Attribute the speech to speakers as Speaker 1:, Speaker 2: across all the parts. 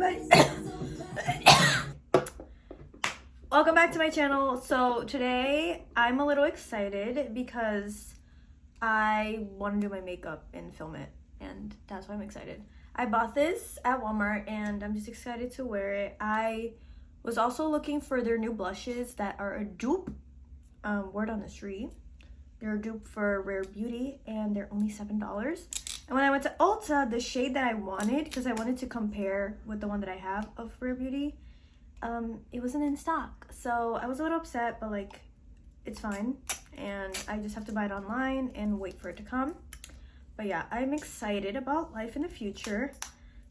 Speaker 1: everybody. Welcome back to my channel. So today I'm a little excited because I want to do my makeup and film it, and that's why I'm excited. I bought this at Walmart and I'm just excited to wear it. I was also looking for their new blushes that are a dupe, word on the street. They're a dupe for Rare Beauty and they're only $7. And when I went to Ulta, the shade that I wanted, because I wanted to compare with the one that I have of Rare Beauty, it wasn't in stock. So I was a little upset, but like, it's fine. And I just have to buy it online and wait for it to come. But yeah, I'm excited about life in the future.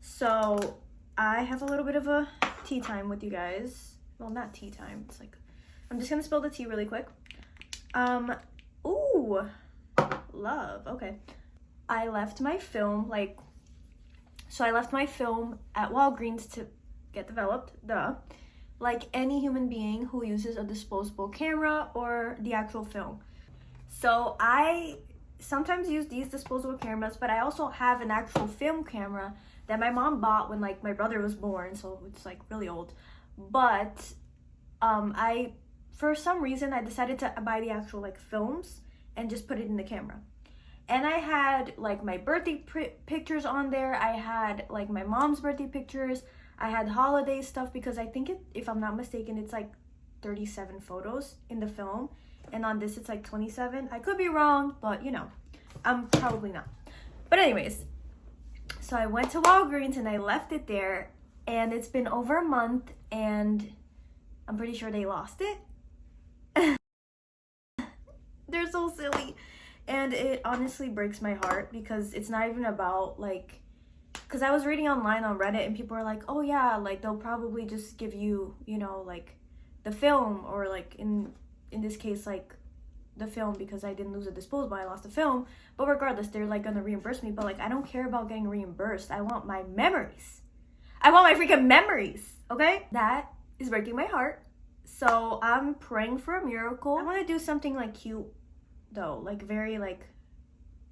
Speaker 1: So I have a little bit of a tea time with you guys. Well, not tea time. It's like, I'm just gonna spill the tea really quick. Ooh, love, okay. I left my film, I left my film at Walgreens to get developed, like any human being who uses a disposable camera or the actual film. So I sometimes use these disposable cameras, but I also have an actual film camera that my mom bought when like my brother was born, so it's like really old. But for some reason I decided to buy the actual like films and just put it in the camera. And I had like my birthday pictures on there. I had like my mom's birthday pictures. I had holiday stuff because I think if I'm not mistaken, it's like 37 photos in the film. And on this, it's like 27. I could be wrong, but you know, I'm probably not. But anyways, so I went to Walgreens and I left it there. And it's been over a month and I'm pretty sure they lost it. They're so silly. And it honestly breaks my heart because it's not even about like, because I was reading online on Reddit and people are like, oh yeah, like they'll probably just give you, you know, like the film, or like in this case, like the film, because I didn't lose a disposable, I lost the film. But regardless, they're like gonna reimburse me. But like, I don't care about getting reimbursed. I want my memories. I want my freaking memories, okay? That is breaking my heart. So I'm praying for a miracle. I want to do something like cute though, like very like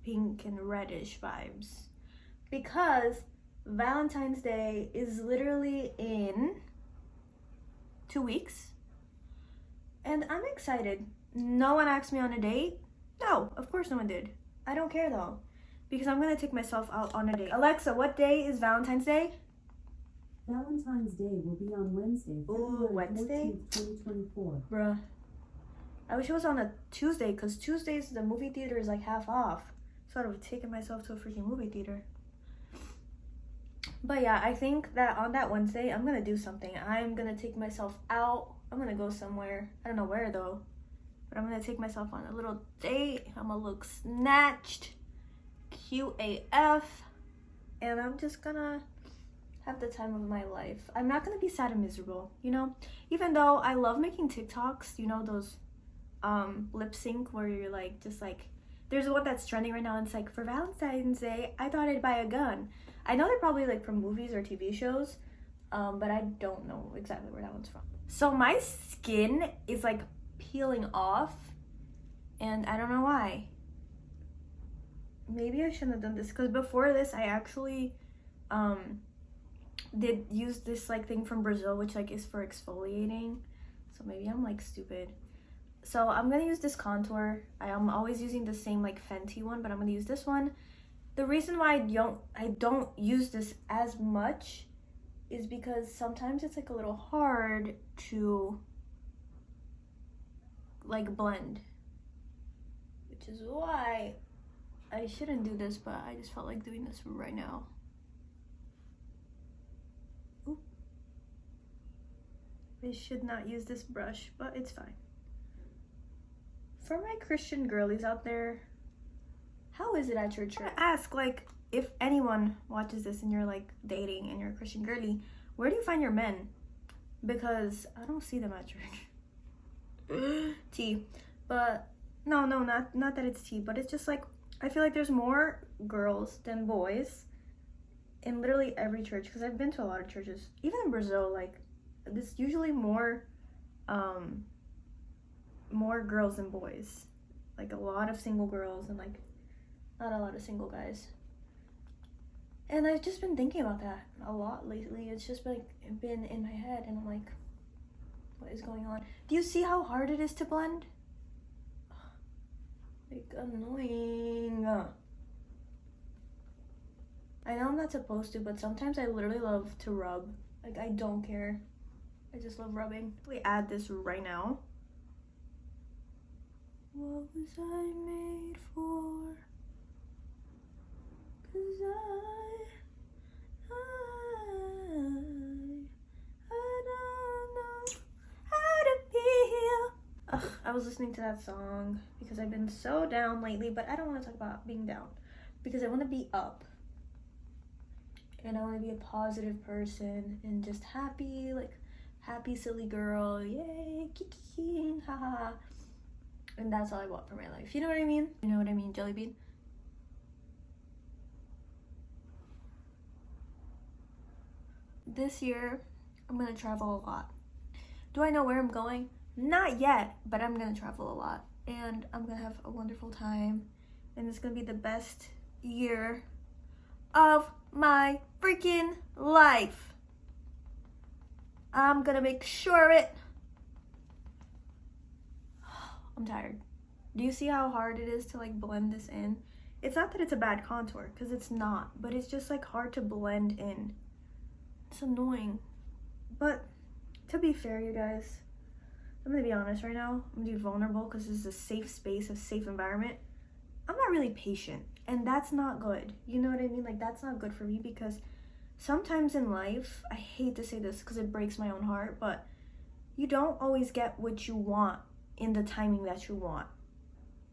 Speaker 1: pink and reddish vibes, because Valentine's Day is literally in 2 weeks and I'm excited. No one asked me on a date. No, of course no one did. I don't care though, because I'm gonna take myself out on a date. Alexa, what day is Valentine's Day?
Speaker 2: Valentine's Day will be on Wednesday,
Speaker 1: Ooh, Wednesday?
Speaker 2: 14th, 2024.
Speaker 1: Bruh, I wish it was on a Tuesday, because Tuesdays the movie theater is like half off. So I would have taken myself to a freaking movie theater. But yeah, I think that on that Wednesday, I'm gonna do something. I'm gonna take myself out. I'm gonna go somewhere. I don't know where though. But I'm gonna take myself on a little date. I'm gonna look snatched, cute AF. And I'm just gonna have the time of my life. I'm not gonna be sad and miserable, you know? Even though I love making TikToks, you know, those lip sync where you're like, just like, there's one that's trending right now and it's like, for Valentine's Day I thought I'd buy a gun. I know they're probably like from movies or TV shows, but I don't know exactly where that one's from. So my skin is like peeling off and I don't know why. Maybe I shouldn't have done this, because before this I actually did use this like thing from Brazil, which like is for exfoliating. So maybe I'm like stupid. So I'm gonna use this contour. I am always using the same like Fenty one, but I'm gonna use this one. The reason why I don't use this as much is because sometimes it's like a little hard to like blend, which is why I shouldn't do this, but I just felt like doing this right now. Ooh. I should not use this brush, but it's fine. For my Christian girlies out there, how is it at your church? I ask, like, if anyone watches this and you're like dating and you're a Christian girly, where do you find your men? Because I don't see them at church. Tea. But no, not that it's tea, but it's just like, I feel like there's more girls than boys in literally every church, because I've been to a lot of churches. Even in Brazil, like, there's usually more girls than boys. Like a lot of single girls and like not a lot of single guys. And I've just been thinking about that a lot lately. It's just been in my head, and I'm like, what is going on? Do you see how hard it is to blend? Like, annoying. I know I'm not supposed to, but sometimes I literally love to rub. Like, I don't care. I just love rubbing. We add this right now. What was I made for? 'Cause I don't know how to feel. Ugh, I was listening to that song because I've been so down lately, but I don't want to talk about being down because I want to be up. And I want to be a positive person and just happy, like happy silly girl, yay, kiki, haha. And that's all I want for my life. You know what I mean? You know what I mean, Jelly Bean? This year, I'm gonna travel a lot. Do I know where I'm going? Not yet, but I'm gonna travel a lot. And I'm gonna have a wonderful time. And it's gonna be the best year of my freaking life. I'm gonna make sure it. I'm tired. Do you see how hard it is to like blend this in? It's not that it's a bad contour, because it's not, but it's just like hard to blend in. It's annoying. But to be fair, you guys, I'm gonna be honest right now. I'm gonna be vulnerable because this is a safe space, a safe environment. I'm not really patient, and that's not good. You know what I mean? Like, that's not good for me, because sometimes in life, I hate to say this because it breaks my own heart, but you don't always get what you want in the timing that you want.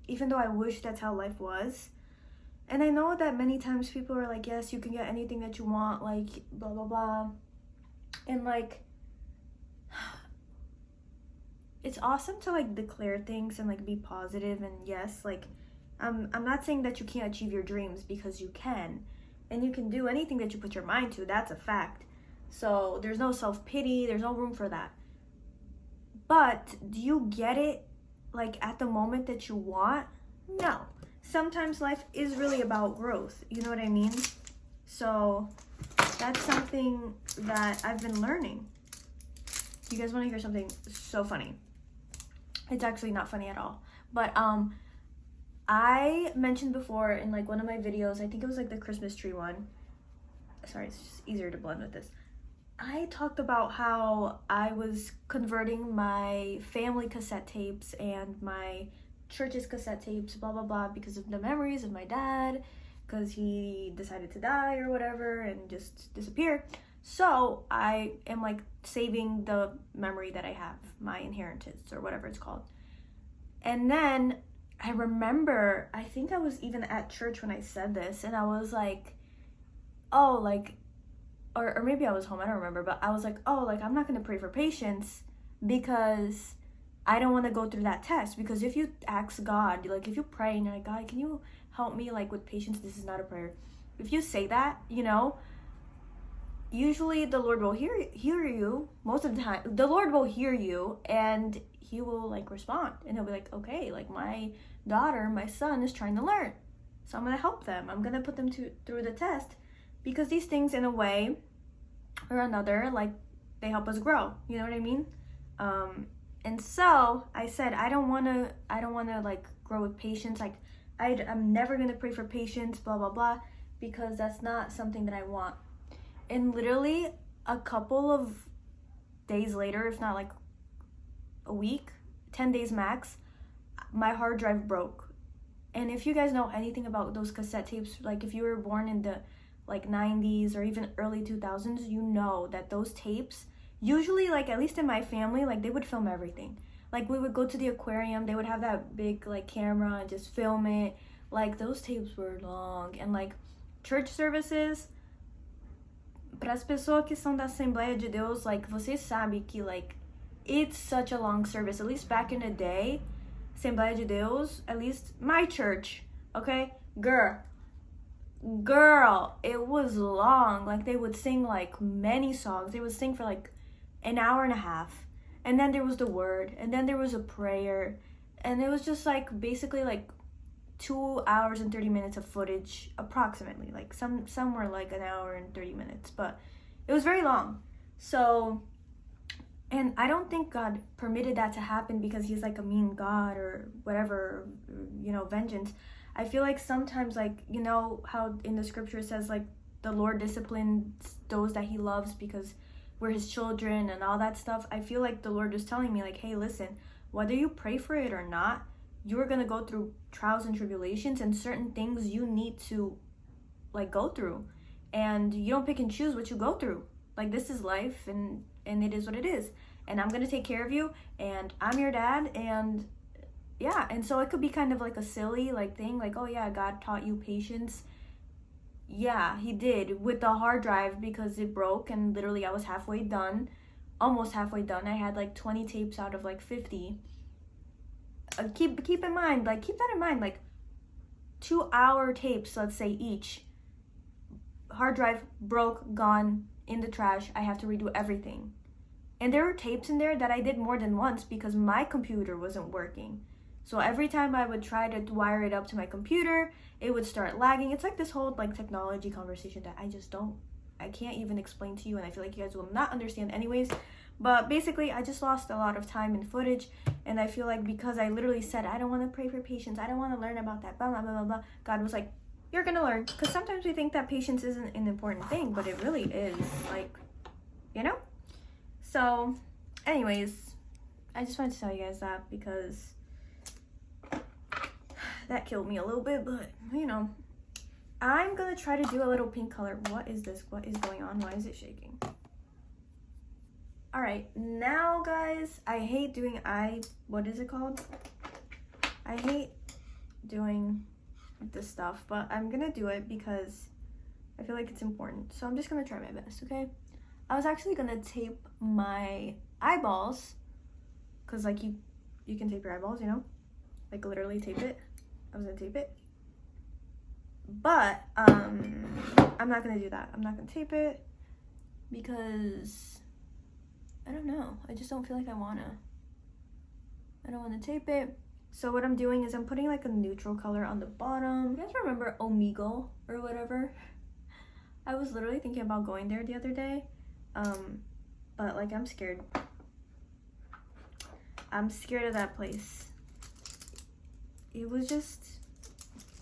Speaker 1: Even though I wish that's how life was. And I know that many times people are like, yes, you can get anything that you want, like, blah, blah, blah. And, like, it's awesome to, like, declare things and, like, be positive. And, yes, like, I'm not saying that you can't achieve your dreams, because you can. And you can do anything that you put your mind to. That's a fact. So there's no self-pity. There's no room for that. But do you get it, like, at the moment that you want? No. Sometimes life is really about growth. You know what I mean? So that's something that I've been learning. You guys want to hear something so funny? It's actually not funny at all. But I mentioned before in like one of my videos, I think it was like the Christmas tree one. Sorry, it's just easier to blend with this. I talked about how I was converting my family cassette tapes and my church's cassette tapes, blah, blah, blah, because of the memories of my dad, because he decided to die or whatever and just disappear. So I am like saving the memory that I have, my inheritance or whatever it's called. And then I remember, I think I was even at church when I said this, and I was like, oh, like, or maybe I was home, I don't remember, but I was like, oh, like, I'm not going to pray for patience because I don't want to go through that test. Because if you ask God, like, if you pray and you're like, God, can you help me, like, with patience? This is not a prayer. If you say that, you know, usually the Lord will hear you. Most of the time, the Lord will hear you, and he will, like, respond. And he'll be like, okay, like, my daughter, my son is trying to learn. So I'm going to help them. I'm going to put them through the test. Because these things, in a way or another, like, they help us grow. You know what I mean? And so I said, I don't want to like grow with patience. Like, I'm never going to pray for patience, blah, blah, blah, because that's not something that I want. And literally a couple of days later, if not like a week, 10 days max, my hard drive broke. And if you guys know anything about those cassette tapes, like if you were born in the like 90s or even early 2000s, you know that those tapes, usually, like, at least in my family, like, they would film everything. Like, we would go to the aquarium, they would have that big, like, camera and just film it. Like, those tapes were long. And, like, church services, para as pessoas que são da Assembleia de Deus, like, você sabe que, like, it's such a long service. At least back in the day, Assembleia de Deus, at least my church, okay? Girl, it was long. Like, they would sing, like, many songs. They would sing for, like, an hour and a half. And then there was the word. And then there was a prayer. And it was just, like, basically, like, 2 hours and 30 minutes of footage approximately. Like some were like an hour and 30 minutes, but it was very long. So, and I don't think God permitted that to happen because he's like a mean God or whatever, you know, vengeance. I feel like sometimes, like, you know how in the scripture it says like the Lord disciplines those that he loves because we're his children and all that stuff. I feel like the Lord was telling me like, hey, listen, whether you pray for it or not, you're going to go through trials and tribulations, and certain things you need to like go through, and you don't pick and choose what you go through. Like, this is life, and it is what it is, and I'm going to take care of you, and I'm your dad. And yeah, and so it could be kind of like a silly like thing, like, oh yeah, God taught you patience. Yeah, he did with the hard drive because it broke, and literally I was halfway done, almost halfway done. I had like 20 tapes out of like 50. Keep in mind, like, keep that in mind, like 2-hour tapes, let's say, each. Hard drive broke, gone, in the trash. I have to redo everything. And there were tapes in there that I did more than once because my computer wasn't working. So every time I would try to wire it up to my computer, it would start lagging. It's like this whole like technology conversation that I can't even explain to you, and I feel like you guys will not understand anyways. But basically, I just lost a lot of time in footage, and I feel like because I literally said, I don't want to pray for patience, I don't want to learn about that, blah, blah, blah, blah, blah, God was like, you're going to learn. Because sometimes we think that patience isn't an important thing, but it really is, like, you know? So, anyways, I just wanted to tell you guys that because that killed me a little bit, but, you know, I'm going to try to do a little pink color. What is this? What is going on? Why is it shaking? All right, now guys, I hate doing what is it called? I hate doing this stuff, but I'm gonna do it because I feel like it's important. So I'm just gonna try my best, okay? I was actually gonna tape my eyeballs, cause like you can tape your eyeballs, you know? Like literally tape it. I was gonna tape it. But I'm not gonna do that. I'm not gonna tape it because I don't know. I just don't feel like I don't wanna tape it. So what I'm doing is I'm putting like a neutral color on the bottom. You guys remember Omegle or whatever? I was literally thinking about going there the other day. But like I'm scared. I'm scared of that place. It was just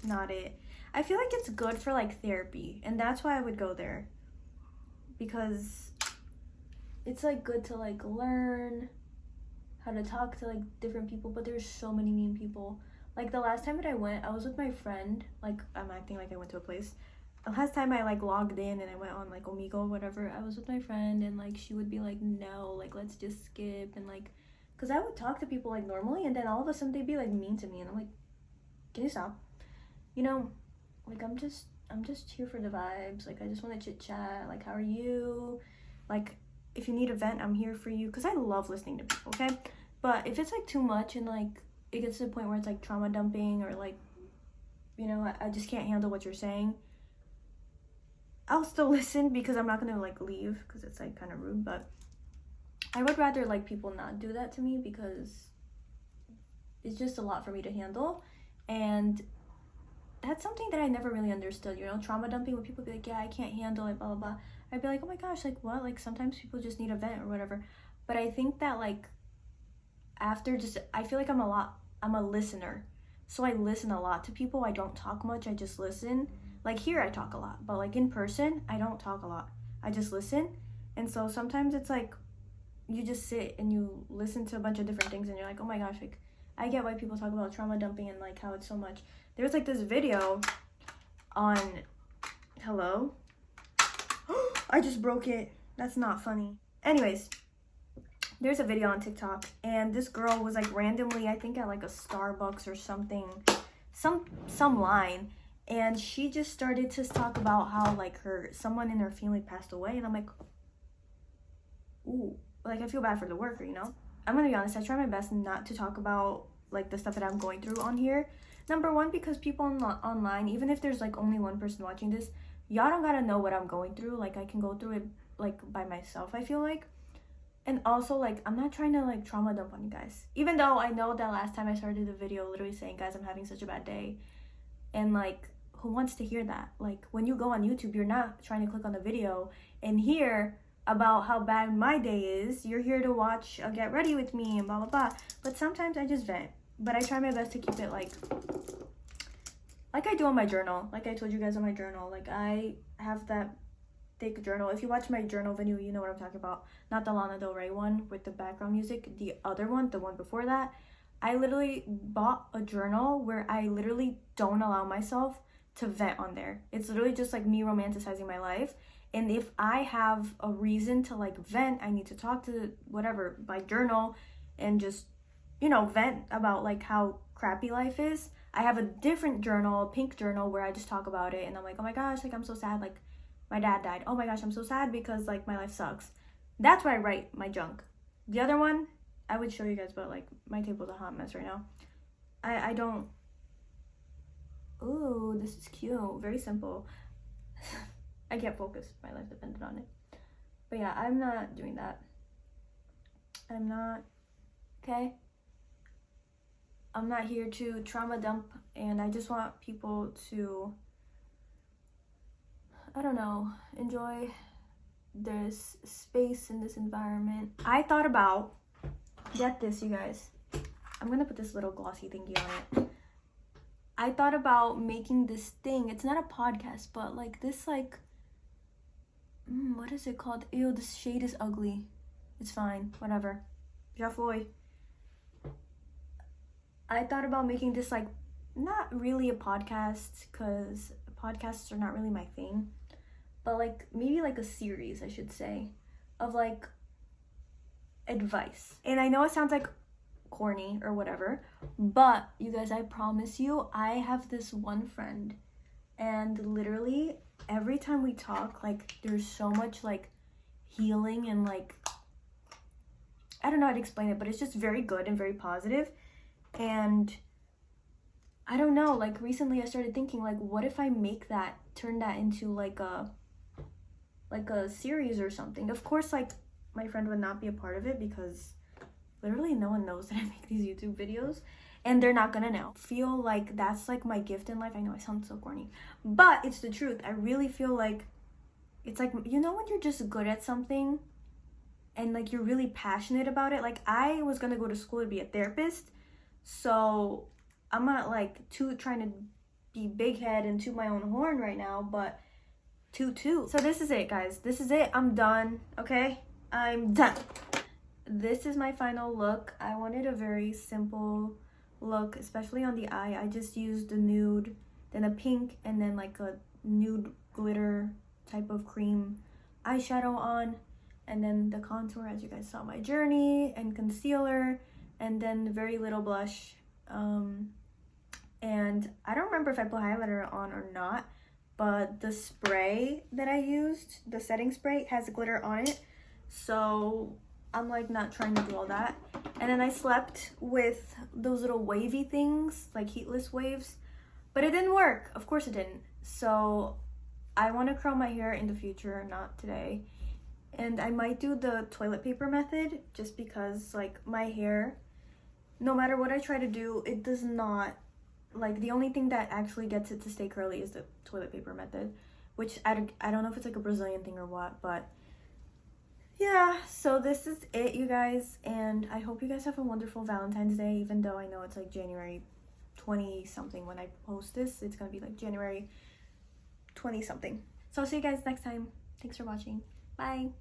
Speaker 1: not it. I feel like it's good for like therapy, and that's why I would go there. Because it's like good to like learn how to talk to like different people, but there's so many mean people. Like the last time that I went, I was with my friend. Like, I'm acting like I went to a place. The last time I like logged in and I went on like Omegle or whatever, I was with my friend, and like she would be like, no, like let's just skip, and like, cause I would talk to people like normally, and then all of a sudden they'd be like mean to me, and I'm like, can you stop? You know, like I'm just here for the vibes. Like I just want to chit chat. Like, how are you? Like, if you need a vent, I'm here for you, because I love listening to people, okay? But if it's like too much and like it gets to the point where it's like trauma dumping, or like, you know, I just can't handle what you're saying, I'll still listen, because I'm not gonna like leave because it's like kind of rude. But I would rather like people not do that to me, because it's just a lot for me to handle. And that's something that I never really understood, you know, trauma dumping, when people be like, yeah, I can't handle it, blah, blah, blah. I'd be like, oh my gosh, like what? Like sometimes people just need a vent or whatever. But I think that like after I feel like I'm a listener. So I listen a lot to people. I don't talk much, I just listen. Like here I talk a lot, but like in person, I don't talk a lot. I just listen. And so sometimes it's like you just sit and you listen to a bunch of different things, and you're like, oh my gosh, like I get why people talk about trauma dumping and like how it's so much. There's like this video on, hello? I just broke it. That's not funny. Anyways, there's a video on TikTok, and this girl was like randomly, I think at like a Starbucks or something, some line, and she just started to talk about how like someone in her family passed away, and I'm like, ooh, like I feel bad for the worker, you know? I'm gonna be honest, I try my best not to talk about like the stuff that I'm going through on here. Number one, because people online, even if there's like only one person watching this, y'all don't gotta know what I'm going through. Like I can go through it like by myself, I feel like. And also, like, I'm not trying to like trauma dump on you guys, even though I know that last time I started the video literally saying, guys, I'm having such a bad day, And like, who wants to hear that? Like, when you go on YouTube, you're not trying to click on the video and hear about how bad my day is. You're here to watch Get Ready With Me and blah blah blah. But sometimes I just vent, but I try my best to keep it like I do on my journal. Like I told you guys on my journal, like I have that thick journal. If you watch my journal video, you know what I'm talking about. Not the Lana Del Rey one with the background music, the other one, the one before that. I literally bought a journal where I literally don't allow myself to vent on there. It's literally just like me romanticizing my life. And if I have a reason to like vent, I need to talk to whatever, my journal, and just, you know, vent about like how crappy life is. I have a different journal, a pink journal, where I just talk about it and I'm like, oh my gosh, like I'm so sad, like my dad died. Oh my gosh, I'm so sad because like my life sucks. That's where I write my junk. The other one, I would show you guys, but like my table's a hot mess right now. I don't. Ooh, this is cute. Very simple. I can't focus. My life depended on it. But yeah, I'm not doing that. I'm not. Okay? I'm not here to trauma dump, and I just want people to, I don't know, enjoy this space and this environment. I thought about, get this, you guys. I'm gonna put this little glossy thingy on it. I thought about making this thing. It's not a podcast, but like this, like, what is it called? Ew, this shade is ugly. It's fine, whatever. Jaffoy. I thought about making this like, not really a podcast, because podcasts are not really my thing, but like maybe like a series, I should say, of like advice. And I know it sounds like corny or whatever, but you guys, I promise you, I have this one friend, and literally every time we talk, like there's so much like healing and like, I don't know how to explain it, but it's just very good and very positive. And I don't know, like recently I started thinking, like, what if I make that, turn that into like a series or something. Of course, like my friend would not be a part of it because literally no one knows that I make these YouTube videos, and they're not gonna know. Feel like that's like my gift in life. I know I sound so corny, but it's the truth. I really feel like it's like, you know, when you're just good at something and like you're really passionate about it. Like I was gonna go to school to be a therapist, so I'm not like trying to be big head and toot my own horn right now, but toot. So this is it, guys. This is it. I'm done. Okay, I'm done. This is my final look. I wanted a very simple look, especially on the eye. I just used a nude, then a pink, and then like a nude glitter type of cream eyeshadow on, and then the contour, as you guys saw, my journey, and concealer, and then very little blush. And I don't remember if I put highlighter on or not, but the spray that I used, the setting spray, has glitter on it, so I'm like not trying to do all that. And then I slept with those little wavy things, like heatless waves, but it didn't work. Of course it didn't. So I want to curl my hair in the future, not today. And I might do the toilet paper method, just because like my hair, no matter what I try to do, it does not, like the only thing that actually gets it to stay curly is the toilet paper method, which I don't know if it's like a Brazilian thing or what, but yeah. So this is it, you guys, and I hope you guys have a wonderful Valentine's Day, even though I know it's like January 20 something when I post this. It's gonna be like January 20 something. So I'll see you guys next time. Thanks for watching. Bye.